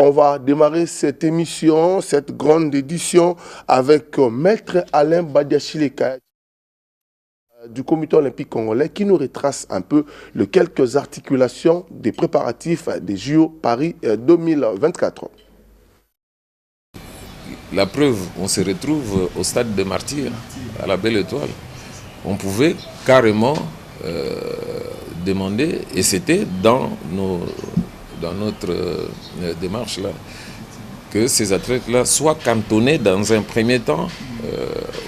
On va démarrer cette émission, cette grande édition avec Maître Alain Badiachile Kayati du Comité olympique congolais qui nous retrace un peu les quelques articulations des préparatifs des JO Paris 2024. La preuve, on se retrouve au stade de Martyrs, à la Belle Étoile. On pouvait carrément demander, et c'était dans notre démarche là, que ces athlètes-là soient cantonnés dans un premier temps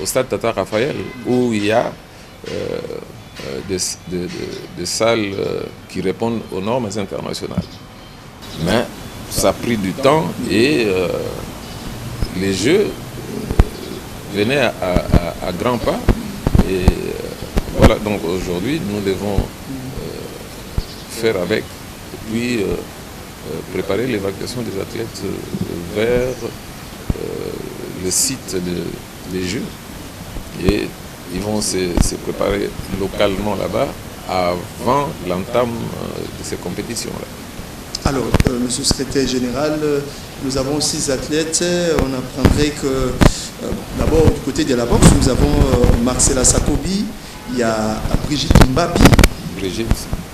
au stade Tata Raphaël, où il y a des salles qui répondent aux normes internationales. Mais ça a pris du temps et les Jeux venaient à grands pas. Et voilà, donc aujourd'hui, nous devons faire avec, et puis préparer l'évacuation des athlètes vers le site des Jeux. Et ils vont se préparer localement là-bas avant l'entame de ces compétitions-là. Alors, monsieur le secrétaire général, nous avons 6 athlètes. On apprendrait que, d'abord, du côté de la boxe, nous avons Marcela Sakobi, il y a Brigitte Mbabi.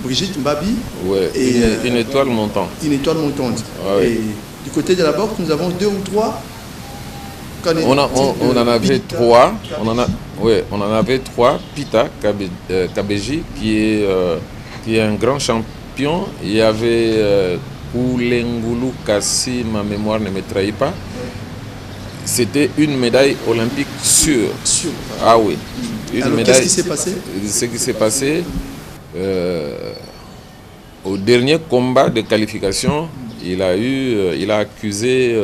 Brigitte Mbabi. Oui, et une étoile montante. Une étoile montante. Ah, oui. Et du côté de la boxe, nous avons 2 ou 3. On en avait 3. On en avait 3. Pita Kabeji, qui est un grand champion. Il y avait Oulengulu Kassi, ma mémoire ne me trahit pas. C'était une médaille olympique sûre. Ah oui. Alors qu'est-ce qui s'est passé? Ce qui s'est passé au dernier combat de qualification, il a accusé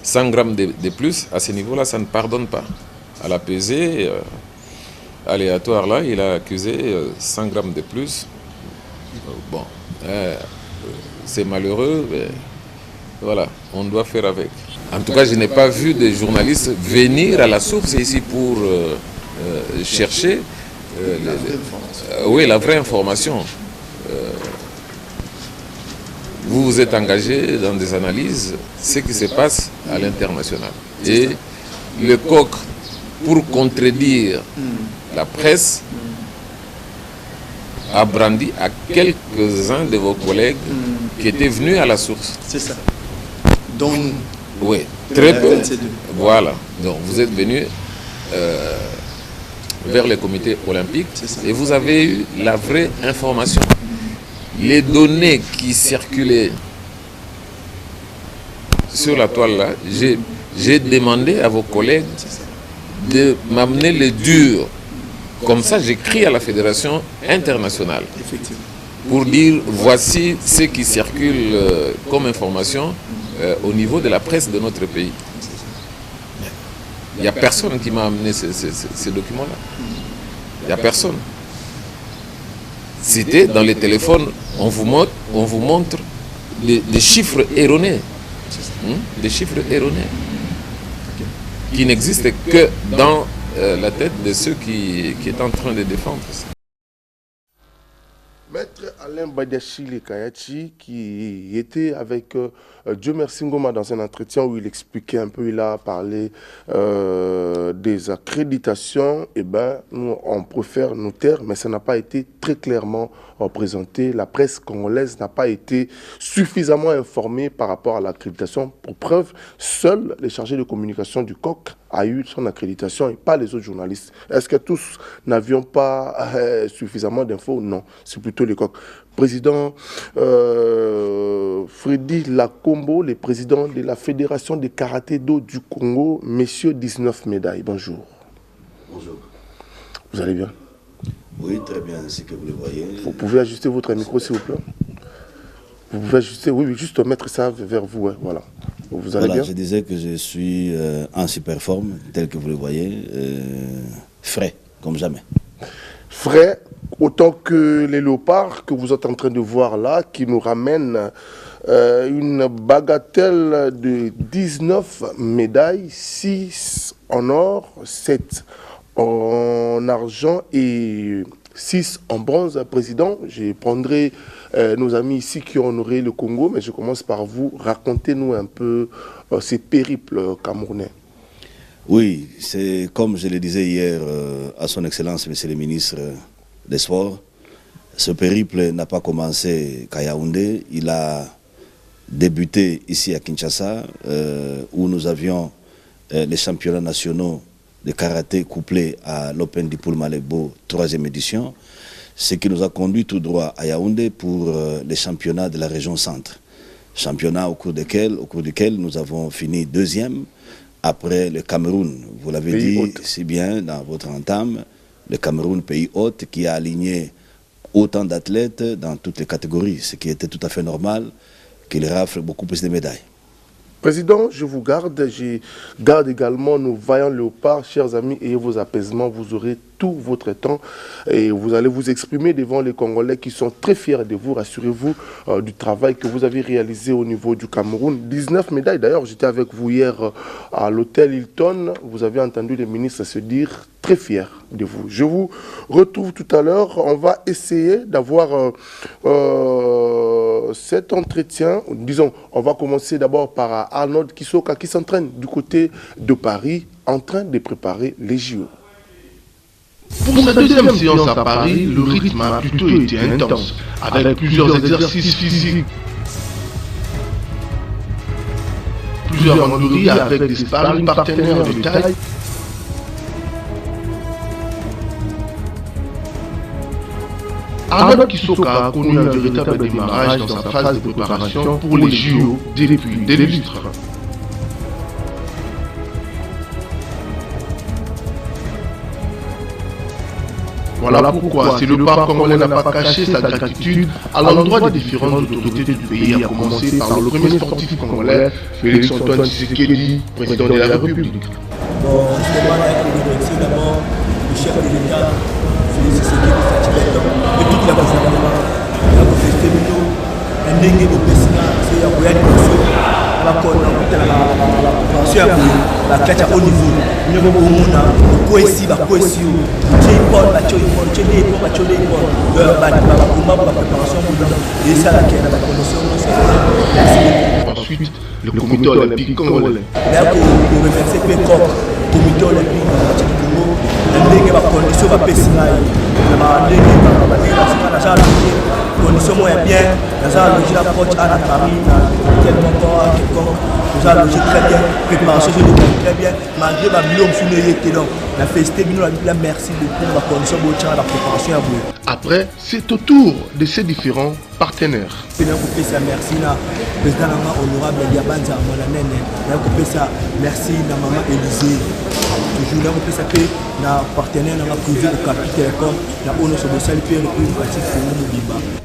100 grammes de plus. À ce niveau-là, ça ne pardonne pas. À la pesée aléatoire, là, il a accusé 100 grammes de plus. Bon, c'est malheureux, mais voilà, on doit faire avec. En tout cas, je n'ai pas vu de journalistes venir à la source ici pour chercher la vraie information. Vous vous êtes engagé dans des analyses, ce qui se passe à l'international. Et le coq, pour contredire la presse, a brandi à quelques-uns de vos collègues qui étaient venus à la source. C'est ça. Donc, oui, très peu. Voilà. Donc vous êtes venus vers le comité olympique et vous avez eu la vraie information. Les données qui circulaient sur la toile là, j'ai demandé à vos collègues de m'amener les durs. Comme ça, j'écris à la Fédération internationale pour dire voici ce qui circule comme information au niveau de la presse de notre pays. Il n'y a personne qui m'a amené ces documents-là. Il n'y a personne. C'était dans les téléphones, on vous montre des chiffres erronés. Des chiffres erronés. Qui n'existent que dans la tête de ceux qui est en train de défendre ça. Maître Alain Badiachile Kayati, qui était avec Dieu merci Ngoma dans un entretien où il expliquait un peu, il a parlé des accréditations. Eh bien, nous, on préfère nous taire, mais ça n'a pas été très clairement présenté. La presse congolaise n'a pas été suffisamment informée par rapport à l'accréditation. Pour preuve, seuls les chargés de communication du COC a eu son accréditation et pas les autres journalistes. Est-ce que tous n'avions pas suffisamment d'infos? Non, c'est plutôt les coqs. Président Freddy Lakombo, le président de la Fédération de karaté-do du Congo, messieurs 19 médailles. Bonjour. Bonjour. Vous allez bien? Oui, très bien, c'est que vous le voyez. Vous pouvez ajuster votre micro, s'il vous plaît? Vous pouvez ajuster, oui, juste mettre ça vers vous, hein, voilà. Vous allez bien? Je disais que je suis en super forme, tel que vous le voyez, frais, comme jamais. Frais, autant que les léopards que vous êtes en train de voir là, qui nous ramènent une bagatelle de 19 médailles, 6 en or, 7 en argent et 6 en bronze. Président, je prendrai nos amis ici qui ont honoré le Congo, mais je commence par vous. Racontez-nous un peu ces périples camerounais. Oui, c'est comme je le disais hier à son Excellence, Monsieur le ministre des Sports, ce périple n'a pas commencé qu'à Yaoundé, il a débuté ici à Kinshasa, où nous avions les championnats nationaux de karaté couplés à l'Open Dipoul Malebo, 3e édition, ce qui nous a conduit tout droit à Yaoundé pour les championnats de la région centre. Championnat au cours duquel nous avons fini 2e, après le Cameroun. Vous l'avez dit si bien dans votre entame, le Cameroun, pays hôte, qui a aligné autant d'athlètes dans toutes les catégories, ce qui était tout à fait normal, qu'il rafle beaucoup plus de médailles. Président, je vous garde. Je garde également nos vaillants léopards. Chers amis, ayez vos apaisements. Vous aurez tout votre temps et vous allez vous exprimer devant les Congolais qui sont très fiers de vous. Rassurez-vous du travail que vous avez réalisé au niveau du Cameroun. 19 médailles. D'ailleurs, j'étais avec vous hier à l'hôtel Hilton. Vous avez entendu les ministres se dire très fiers de vous. Je vous retrouve tout à l'heure. On va essayer d'avoir cet entretien. Disons, on va commencer d'abord par Arnold Kisoka qui s'entraîne du côté de Paris en train de préparer les JO. Pour cette deuxième séance à Paris, le rythme a plutôt été intense, avec plusieurs exercices physiques, plusieurs manœuvres avec des sparring partenaires de taille. Arnold Kisoka a connu un véritable démarrage dans sa phase de préparation pour les JO depuis des lustres. Voilà pourquoi, si le parc congolais n'a pas caché sa gratitude à l'endroit des différentes autorités du pays, à commencer par le premier sportif congolais, Félix Antoine Tshisekedi, président de la République. Bon, justement, avec le remercier d'abord le chef de l'État, Félix Tshisekedi Fatimbeton, et tout le gouvernement. Il a fait un dengue de Pessina, c'est un voyage de Soyo, la préparation la classe à haut niveau. Nous avons au monde, au ici, la préparation Ensuite, le comité olympique congolais. Comité olympique du Congo, la condition va passer condition moins bien, nous avons logé la porte à Paris, nous avons logé très bien, préparation très bien, malgré ma million sous les étés donc, la félicité, la merci beaucoup, la condition de la préparation à vous. Après, c'est au tour de ces différents partenaires. Merci na président honorable Yabanza Molanene, merci na maman Élysée. Toujours na partenaire na privé au capital comme na ono so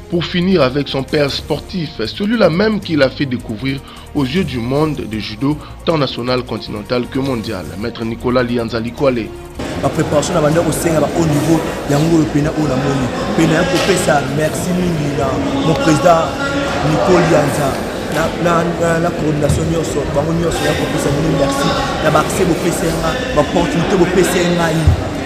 pour finir avec son père sportif, celui-là même qu'il a fait découvrir aux yeux du monde de judo, tant national, continental que mondial, maître Nicolas Lianza Likwale. La préparation de la au niveau yango pena o na moni pena ko pesa merci mingi na mon président Nicolas Lianza la coordination nyonso bango nyonso ya ko pesa merci na ba accès bo pesa ba opportunité bo pesa ngai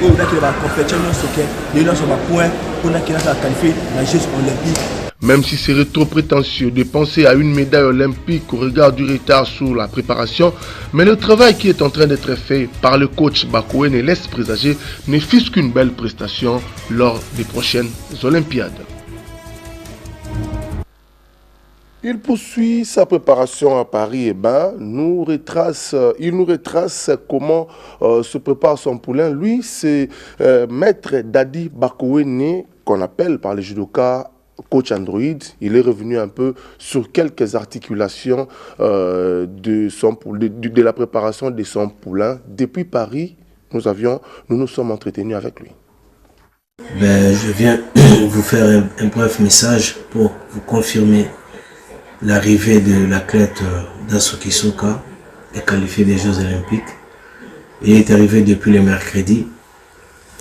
o na ke ba compétition nyonso ke les gens ba point pour na ke na qualifier la Jeux olympiques. Même si c'est trop prétentieux de penser à une médaille olympique au regard du retard sur la préparation, mais le travail qui est en train d'être fait par le coach Bakoué ne laisse présager ne fût-ce qu'une belle prestation lors des prochaines Olympiades. Il poursuit sa préparation à Paris et il nous retrace comment se prépare son poulain. Lui, c'est Maître Dadi Bakoué, qu'on appelle par les judokas coach Android. Il est revenu un peu sur quelques articulations de la préparation de son poulain. Depuis Paris, nous nous sommes entretenus avec lui. Je viens vous faire un bref message pour vous confirmer l'arrivée de l'athlète Dasso Kisoka, est qualifié des Jeux Olympiques. Il est arrivé depuis le mercredi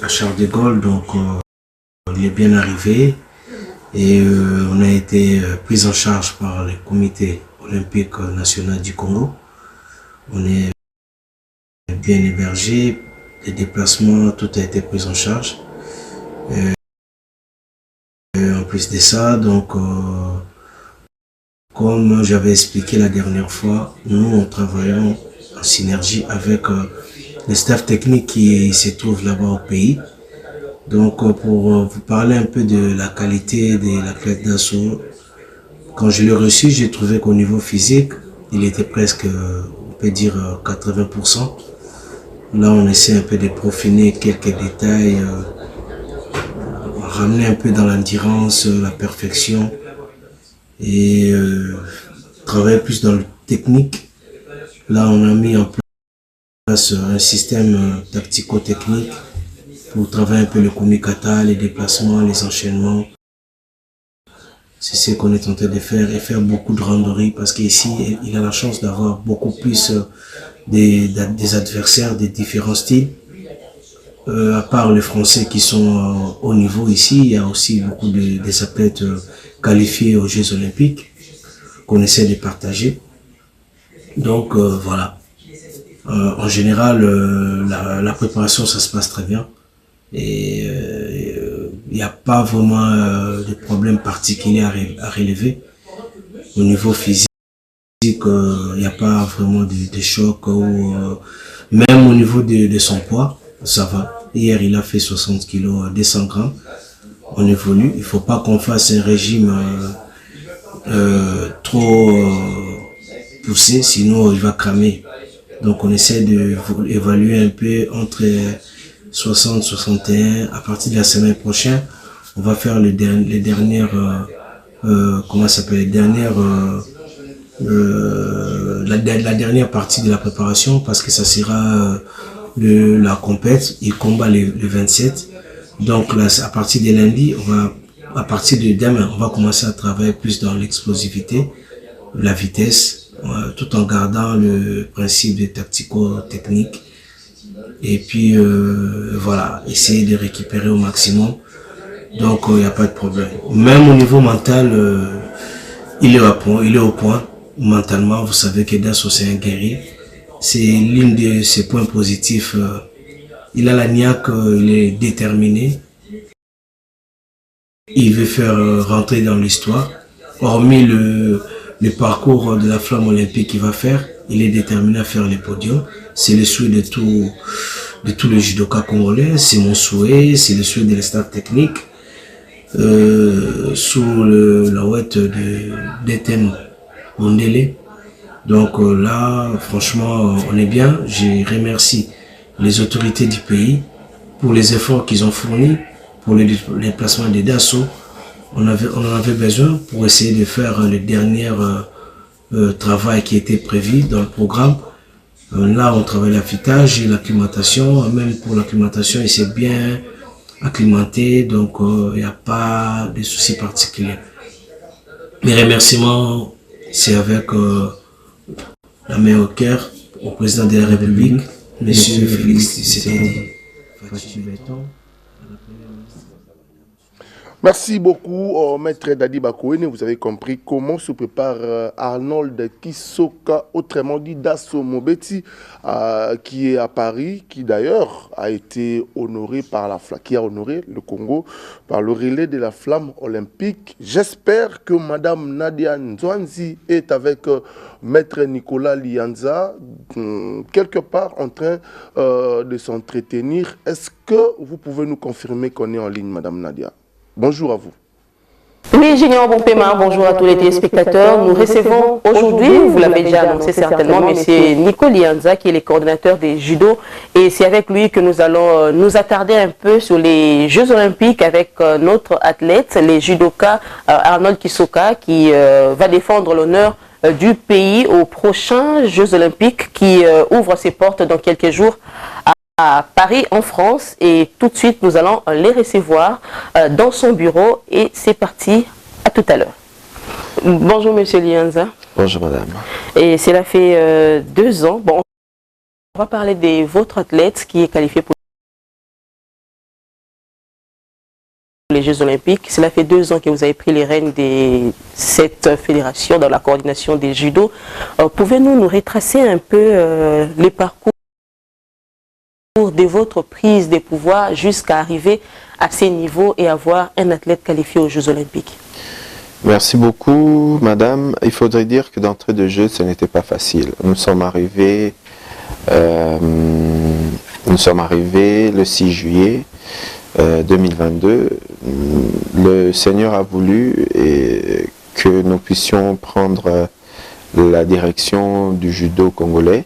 à Charles de Gaulle, donc il est bien arrivé. Et on a été pris en charge par le comité olympique national du Congo. On est bien hébergé, les déplacements, tout a été pris en charge. En plus de ça, donc comme j'avais expliqué la dernière fois, nous travaillons en synergie avec le staff technique qui se trouve là-bas au pays. Donc pour vous parler un peu de la qualité de l'athlète d'assaut, quand je l'ai reçu, j'ai trouvé qu'au niveau physique, il était presque, on peut dire 80%. Là, on essaie un peu de peaufiner quelques détails, ramener un peu dans l'endurance, la perfection et travailler plus dans le technique. Là, on a mis en place un système tactico-technique pour travailler un peu le kumikata, les déplacements, les enchaînements. C'est ce qu'on est en train de faire et faire beaucoup de randonnées parce qu'ici, il a la chance d'avoir beaucoup plus des adversaires de différents styles. À part les Français qui sont au niveau ici, il y a aussi beaucoup des athlètes qualifiés aux Jeux Olympiques qu'on essaie de partager. Donc voilà. En général, la préparation, ça se passe très bien. Et il n'y a pas vraiment de problème particulier à relever. Au niveau physique, il n'y a pas vraiment de choc. Même au niveau de son poids, ça va. Hier, il a fait 60 kg, 200 grammes. On évolue. Il ne faut pas qu'on fasse un régime trop poussé, sinon il va cramer. Donc on essaie d'évaluer un peu entre 60, 61. À partir de la semaine prochaine, on va faire les dernières, comment ça s'appelle, les dernières, la dernière partie de la préparation parce que ça sera la compète. Il combat le 27. Donc là, à partir de lundi, à partir de demain, on va commencer à travailler plus dans l'explosivité, la vitesse, tout en gardant le principe de tactico-technique. Et puis voilà, essayer de récupérer au maximum. Donc il n'y a pas de problème. Même au niveau mental, il est au point. Mentalement, vous savez que Dasso c'est un guerrier. C'est l'une de ses points positifs. Il a la niaque, il est déterminé. Il veut faire rentrer dans l'histoire. Hormis le parcours de la flamme olympique qu'il va faire, il est déterminé à faire les podiums. C'est le souhait de tous les judokas congolais. C'est mon souhait, c'est le souhait de la staff technique. Sous la ouette d'Eten Mondele. Donc là, franchement, on est bien. Je remercie les autorités du pays pour les efforts qu'ils ont fournis pour le déplacement des Dasso. On en avait besoin pour essayer de faire le dernier travail qui était prévu dans le programme. Là, on travaille l'affûtage et l'acclimatation. Même pour l'acclimatation, il s'est bien acclimaté, donc il n'y a pas de soucis particuliers. Mes remerciements, c'est avec la main au cœur au président de la République, M. Félix Tshisekedi. Merci beaucoup, Maître Dadi Bakouene. Vous avez compris comment se prépare Arnold Kisoka, autrement dit Dasso Mobeti, qui est à Paris, qui d'ailleurs a été honoré qui a honoré le Congo par le relais de la flamme olympique. J'espère que Madame Nadia Nzwanzi est avec Maître Nicolas Lianza, quelque part en train de s'entretenir. Est-ce que vous pouvez nous confirmer qu'on est en ligne, Madame Nadia? Bonjour à vous. Oui, Junior Bompema, bonjour à tous les téléspectateurs. Nous recevons aujourd'hui, vous l'avez déjà annoncé certainement, M. Nicolas Lianza, qui est le coordinateur des judo. Et c'est avec lui que nous allons nous attarder un peu sur les Jeux Olympiques avec notre athlète, les judokas Arnold Kisoka, qui va défendre l'honneur du pays aux prochains Jeux Olympiques qui ouvrent ses portes dans quelques jours à Paris, en France, et tout de suite nous allons les recevoir dans son bureau et c'est parti, à tout à l'heure. Bonjour Monsieur Lianza. Bonjour Madame. Et cela fait 2 ans, bon, on va parler de votre athlète qui est qualifié pour les Jeux Olympiques. Cela fait 2 ans que vous avez pris les rênes de cette fédération dans la coordination des judo. Pouvez-vous nous retracer un peu les parcours parcours, de votre prise de pouvoir jusqu'à arriver à ces niveaux et avoir un athlète qualifié aux Jeux Olympiques? Merci beaucoup, madame. Il faudrait dire que d'entrée de jeu, ce n'était pas facile. Nous sommes arrivés le 6 juillet 2022. Le Seigneur a voulu que nous puissions prendre la direction du judo congolais.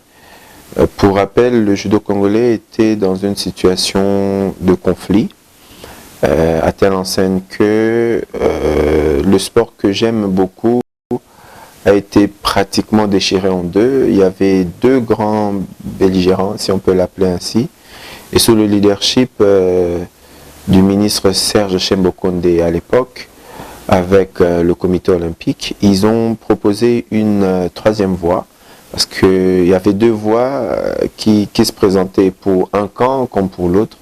Pour rappel, le judo congolais était dans une situation de conflit, à telle enseigne que le sport que j'aime beaucoup a été pratiquement déchiré en deux. Il y avait deux grands belligérants, si on peut l'appeler ainsi, et sous le leadership du ministre Serge Chembo-Konde à l'époque, avec le comité olympique, ils ont proposé une troisième voie, parce qu'il y avait deux voies qui se présentaient pour un camp comme pour l'autre.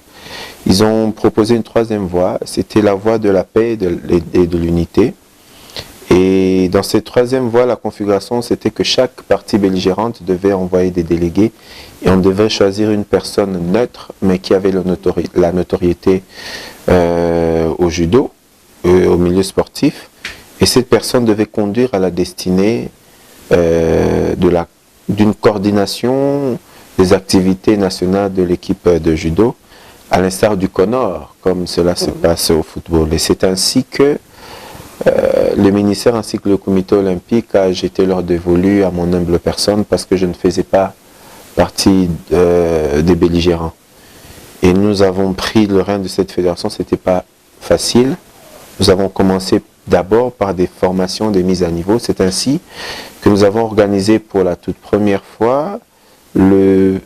Ils ont proposé une troisième voie, c'était la voie de la paix et de l'unité. Et dans cette troisième voie, la configuration, c'était que chaque partie belligérante devait envoyer des délégués et on devait choisir une personne neutre, mais qui avait la notoriété au judo, au milieu sportif. Et cette personne devait conduire à la destinée d'une coordination des activités nationales de l'équipe de judo, à l'instar du CONOR, comme cela se passe au football. Et c'est ainsi que le ministère ainsi que le comité olympique a jeté leur dévolu à mon humble personne parce que je ne faisais pas partie des belligérants. Et nous avons pris le rein de cette fédération, ce n'était pas facile. Nous avons commencé d'abord par des formations, des mises à niveau. C'est ainsi que nous avons organisé pour la toute première fois le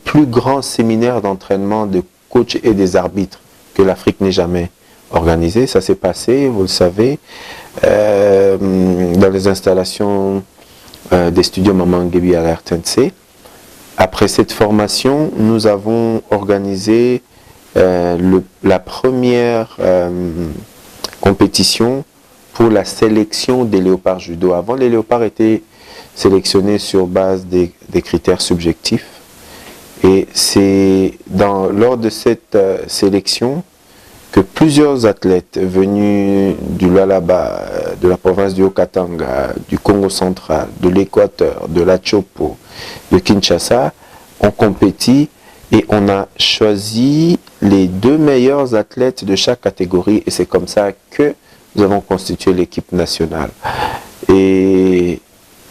plus grand séminaire d'entraînement de coachs et des arbitres que l'Afrique n'ait jamais organisé. Ça s'est passé, vous le savez, dans les installations des studios Maman Ngebi à la RTNC. Après cette formation, nous avons organisé la première compétition pour la sélection des léopards judo. Avant, les léopards étaient sélectionnés sur base des critères subjectifs. Et c'est lors de cette sélection que plusieurs athlètes venus du Lualaba, de la province du Haut-Katanga, du Congo central, de l'Équateur, de la Chopo, de Kinshasa, ont compéti et on a choisi les 2 meilleurs athlètes de chaque catégorie et c'est comme ça que nous avons constitué l'équipe nationale. Et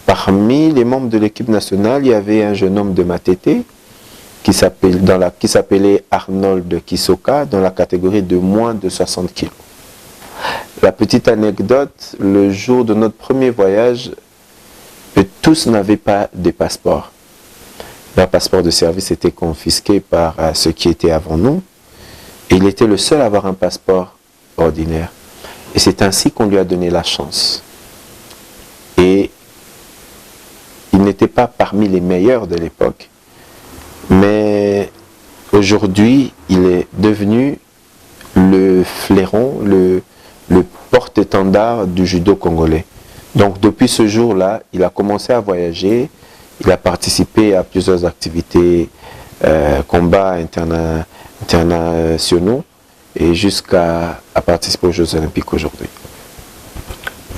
parmi les membres de l'équipe nationale, il y avait un jeune homme de Matete qui s'appelait Arnold Kisoka dans la catégorie de moins de 60 kg. La petite anecdote, le jour de notre premier voyage, tous n'avaient pas de passeport. Leur passeport de service était confisqué par ceux qui étaient avant nous et il était le seul à avoir un passeport ordinaire. Et c'est ainsi qu'on lui a donné la chance. Et il n'était pas parmi les meilleurs de l'époque. Mais aujourd'hui, il est devenu le flairon, le porte-étendard du judo congolais. Donc depuis ce jour-là, il a commencé à voyager, il a participé à plusieurs activités, combats internationaux, et jusqu'à participer aux Jeux Olympiques aujourd'hui.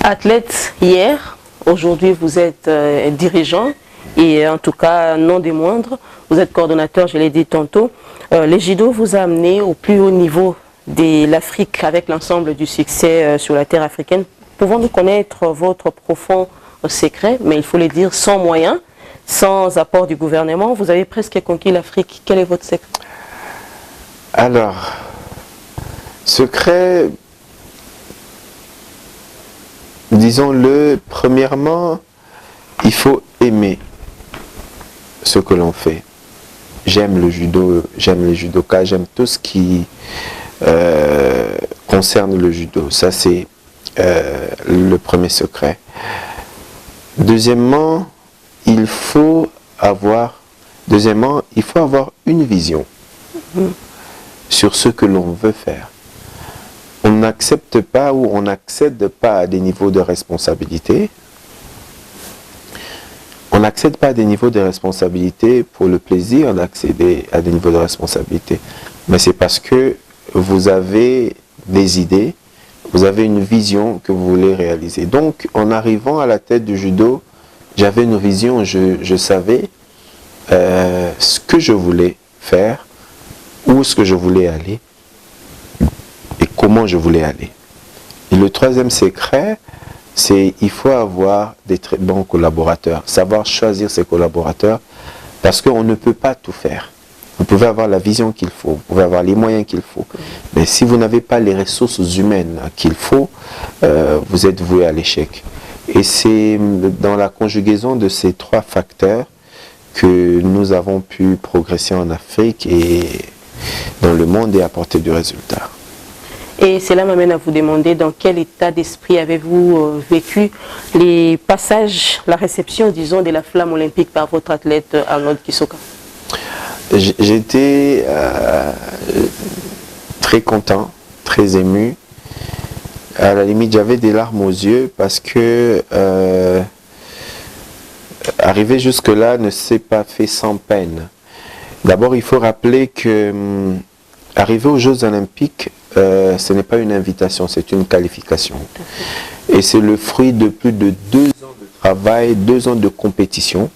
Athlète hier, aujourd'hui vous êtes dirigeant. Et en tout cas, non des moindres, vous êtes coordonnateur, je l'ai dit tantôt. Le judo vous a amené au plus haut niveau de l'Afrique avec l'ensemble du succès sur la terre africaine. Pouvons-nous connaître votre profond secret, mais il faut le dire sans moyens, sans apport du gouvernement. Vous avez presque conquis l'Afrique. Quel est votre secret? Alors, secret, disons-le, premièrement, il faut aimer ce que l'on fait. J'aime le judo, j'aime les judokas, j'aime tout ce qui concerne le judo. Ça, c'est le premier secret. Deuxièmement, il faut avoir une vision sur ce que l'on veut faire. On n'accepte pas ou on n'accède pas à des niveaux de responsabilité On n'accède pas à des niveaux de responsabilité pour le plaisir d'accéder à des niveaux de responsabilité. Mais c'est parce que vous avez des idées, vous avez une vision que vous voulez réaliser. Donc, en arrivant à la tête du judo, j'avais une vision, je savais ce que je voulais faire, où est-ce que je voulais aller et comment je voulais aller. Et le troisième secret, c'est qu'il faut avoir des très bons collaborateurs, savoir choisir ses collaborateurs, parce qu'on ne peut pas tout faire. Vous pouvez avoir la vision qu'il faut, vous pouvez avoir les moyens qu'il faut, mais si vous n'avez pas les ressources humaines qu'il faut, vous êtes voué à l'échec. Et c'est dans la conjugaison de ces trois facteurs que nous avons pu progresser en Afrique et dans le monde et apporter du résultat. Et cela m'amène à vous demander dans quel état d'esprit avez-vous vécu les passages, la réception, disons, de la flamme olympique par votre athlète Arnold Kisoka? J'étais très content, très ému. À la limite, j'avais des larmes aux yeux parce que arriver jusque-là ne s'est pas fait sans peine. D'abord, il faut rappeler que arriver aux Jeux Olympiques, ce n'est pas une invitation, c'est une qualification. Et c'est le fruit de plus de 2 ans de travail, 2 ans de compétition,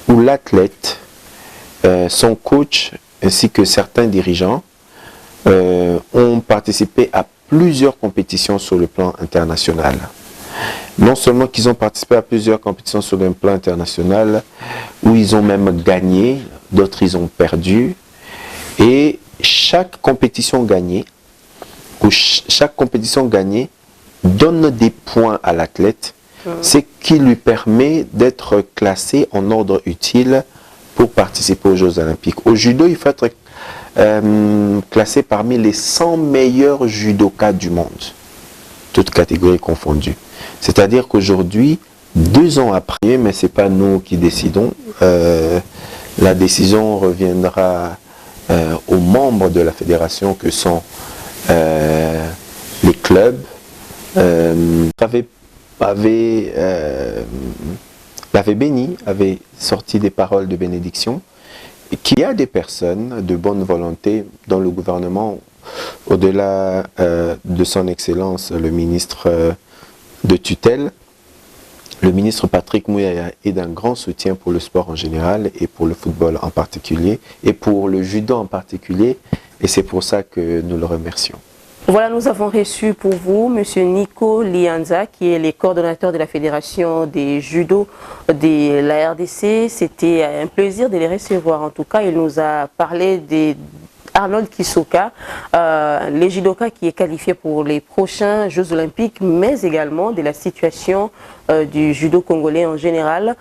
où l'athlète, son coach, ainsi que certains dirigeants, ont participé à plusieurs compétitions sur le plan international. Non seulement qu'ils ont participé à plusieurs compétitions sur le plan international, où ils ont même gagné, d'autres ils ont perdu, et chaque compétition gagnée, donne des points à l'athlète, ce qui lui permet d'être classé en ordre utile pour participer aux Jeux Olympiques. Au judo, il faut être classé parmi les 100 meilleurs judokas du monde, toutes catégories confondues. C'est-à-dire qu'aujourd'hui, 2 ans après, mais ce n'est pas nous qui décidons, la décision reviendra aux membres de la fédération que sont les clubs. L'avait béni, avait sorti des paroles de bénédiction, et qu'il y a des personnes de bonne volonté dans le gouvernement, au-delà de son excellence le ministre de tutelle. Le ministre Patrick Mouyaya est d'un grand soutien pour le sport en général et pour le football en particulier et pour le judo en particulier, et c'est pour ça que nous le remercions. Voilà, nous avons reçu pour vous M. Nico Lianza, qui est le coordonnateur de la Fédération des judo de la RDC. C'était un plaisir de les recevoir. En tout cas, il nous a parlé des Arnold Kisoka, les judokas qui est qualifié pour les prochains Jeux Olympiques, mais également de la situation du judo congolais en général.